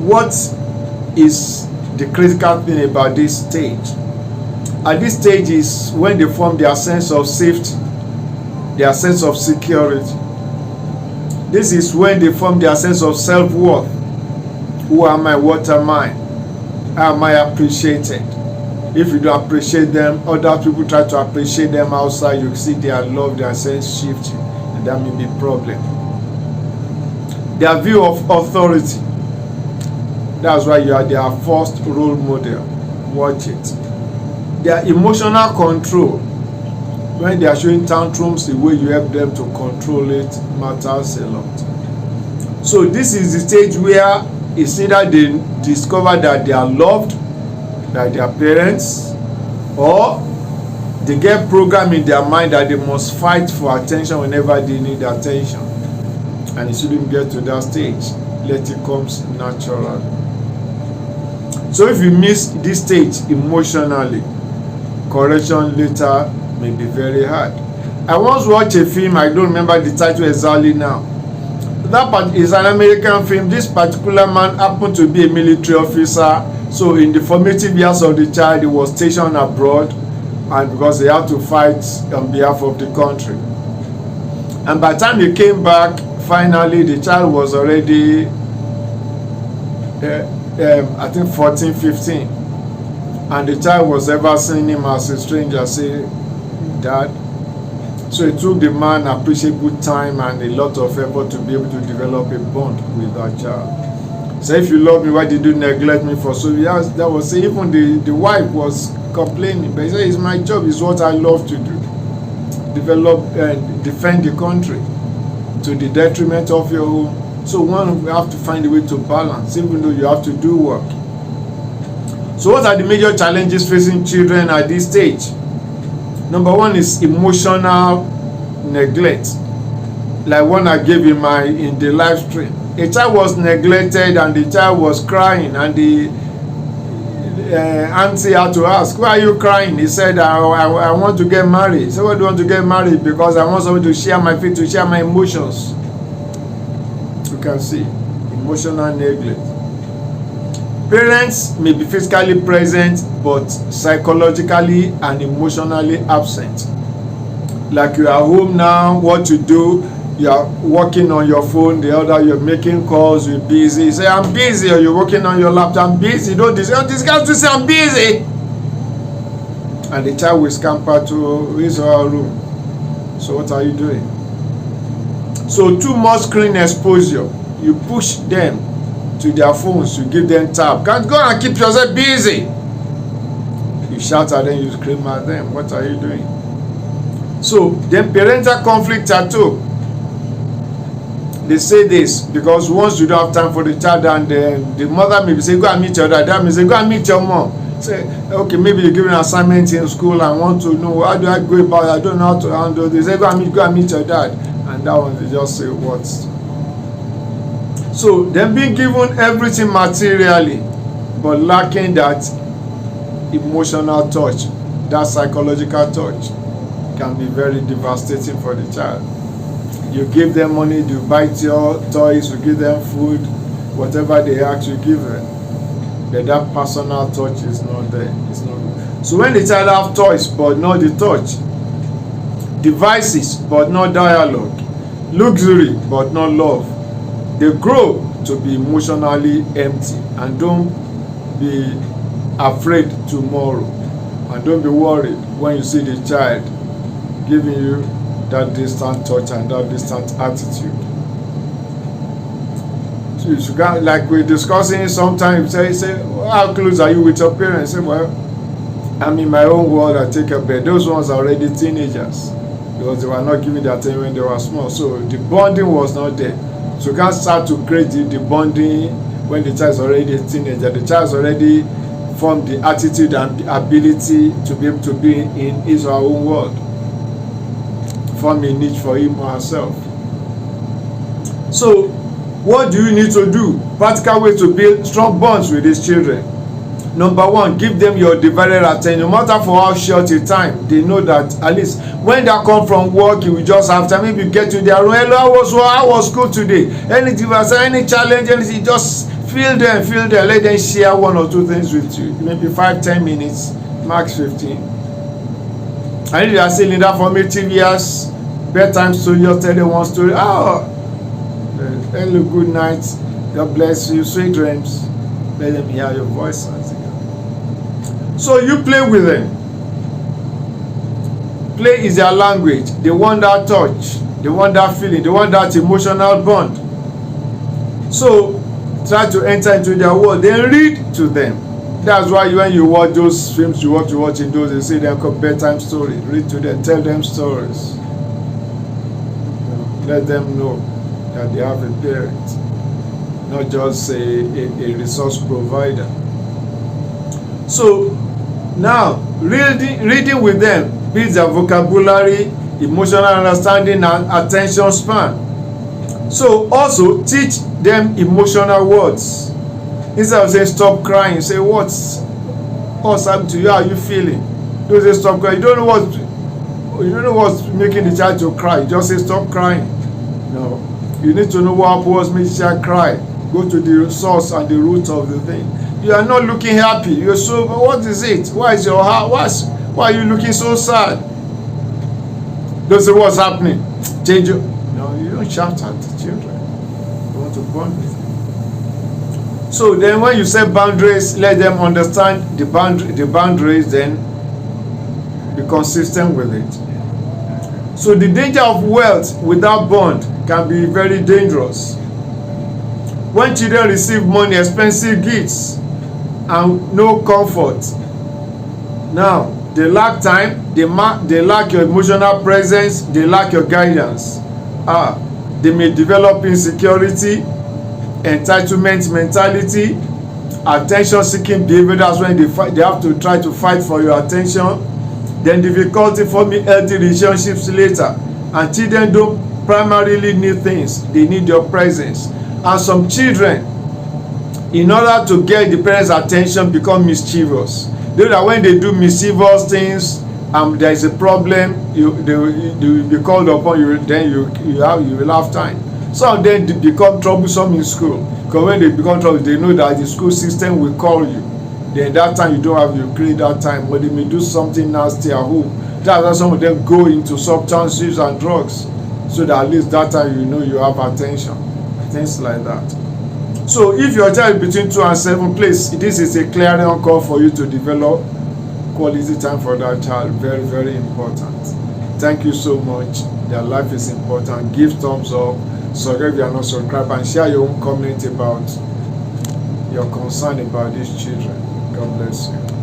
what is the critical thing about this stage? At this stage is when they form their sense of safety, their sense of security. This is when they form their sense of self-worth. Who am I? What am I? How am I appreciated? If you don't appreciate them, other people try to appreciate them outside, you see their love, their sense shifting, and that may be a problem. Their view of authority. That's why you are their first role model. Watch it. Their emotional control. When they are showing tantrums, the way you help them to control it matters a lot. So this is the stage where it's either they discover that they are loved by their parents, or they get programmed in their mind that they must fight for attention whenever they need attention. And it shouldn't get to that stage. Let it come naturally. So if you miss this stage emotionally, correction later may be very hard. I once watched a film, I don't remember the title exactly now. That part is an American film. This particular man happened to be a military officer. So in the formative years of the child, he was stationed abroad, and because he had to fight on behalf of the country. And by the time he came back, finally the child was already I think 14, 15. And the child was ever seeing him as a stranger, say, Dad. So it took the man appreciable time and a lot of effort to be able to develop a bond with that child. So if you love me, why did you neglect me for so years? That was even the wife was complaining, but he said, it's my job, it's what I love to do. Develop and defend the country to the detriment of your home. So one, we have to find a way to balance, even though you have to do work. So what are the major challenges facing children at this stage? Number one is emotional neglect. Like one I gave in the live stream. A child was neglected and the child was crying, and the auntie had to ask, why are you crying? He said, I want to get married. So why do you want to get married? Because I want someone to share my faith, to share my emotions. You can see emotional neglect. Parents may be physically present but psychologically and emotionally absent. Like you are home now, what to do? You are working on your phone, the other you're making calls, you're busy. You say, I'm busy, or you're working on your laptop, I'm busy. Don't this guy to say, I'm busy. And the child will scamper to his or her room. So what are you doing? So too much screen exposure. You push them to their phones, you give them tab. Can't go and keep yourself busy. You shout at them, you scream at them. What are you doing? So then parental conflict at home. They say this because once you don't have time for the child, and the mother may say, go and meet your dad. Dad may say, go and meet your mom. Say, okay, maybe you're giving an assignment in school and want to know, how do I go about it? I don't know how to handle this. They say, go and meet your dad. And that one, they just say, what? So them being given everything materially, but lacking that emotional touch, that psychological touch, can be very devastating for the child. You give them money, you buy your toys, you give them food, whatever they ask, you give them. But that personal touch is not there. It's not good. So when the child have toys but not the touch, devices but not dialogue, luxury but not love, they grow to be emotionally empty. And don't be afraid tomorrow, and don't be worried when you see the child giving you that distant touch and that distant attitude. So you should, like we're discussing sometimes, say, how close are you with your parents? Say, well, I'm in my own world, I take a bed. Those ones are already teenagers because they were not giving the attention when they were small. So the bonding was not there. So you can't start to create the bonding when the child is already a teenager. The child has already formed the attitude and the ability to be able to be in his or her own world, form a niche for him or herself. So what do you need to do? Practical way to build strong bonds with these children. Number one, give them your divided attention. No matter for how short a time, they know that at least when they come from work, you will just have time. Maybe you get to their room. Hello, how was school today? Anything, any challenge, anything, just Feel them, let them share one or two things with you, maybe 5-10 minutes, max 15. And if you are still in that formative years, bedtime story, just tell them one story. Hello, good night, God bless you, sweet dreams. Let them hear your voice. So you play with them. Play is their language. They want that touch, they want that feeling, they want that emotional bond. So try to enter into their world, then read to them. That's why when you watch those films you want to watch in those, they say they're called bedtime story. Read to them, tell them stories. Let them know that they have a parent, not just a resource provider. So now reading with them builds their vocabulary, emotional understanding, and attention span. So also teach them emotional words. Instead of saying stop crying, say what's happened to you, how are you feeling? Don't say stop crying. You don't know what's making the child to cry. You just say stop crying. No, you need to know what makes the child cry. Go to the source and the root of the thing. You are not looking happy. You're so, what is it? Why is your heart? Why are you looking so sad? Don't say what's happening. Change your. No, you don't shout at the children. You want to bond with them. So then when you set boundaries, let them understand the boundaries, then be consistent with it. So the danger of wealth without bond can be very dangerous. When children receive money, expensive gifts, and no comfort, now they lack time, they lack your emotional presence, they lack your guidance. They may develop insecurity, entitlement mentality, attention seeking behavior. That's when they have to try to fight for your attention. Then difficulty forming healthy relationships later. And children don't primarily need things, they need your presence. And some children, in order to get the parents' attention, become mischievous. They know that when they do mischievous things, there is a problem, they will be called upon you, then you will have time. Some of them become troublesome in school, because when they become trouble, they know that the school system will call you. Then that time you don't have, you create that time, but they may do something nasty at home. That's why some of them go into substances and drugs, so that at least that time you know you have attention, things like that. So if your child is between 2 and 7, please, this is a clarion call for you to develop quality time for that child. Very, very important. Thank you so much. Their life is important. Give thumbs up, subscribe if you are not subscribed, and share your own comment about your concern about these children. God bless you.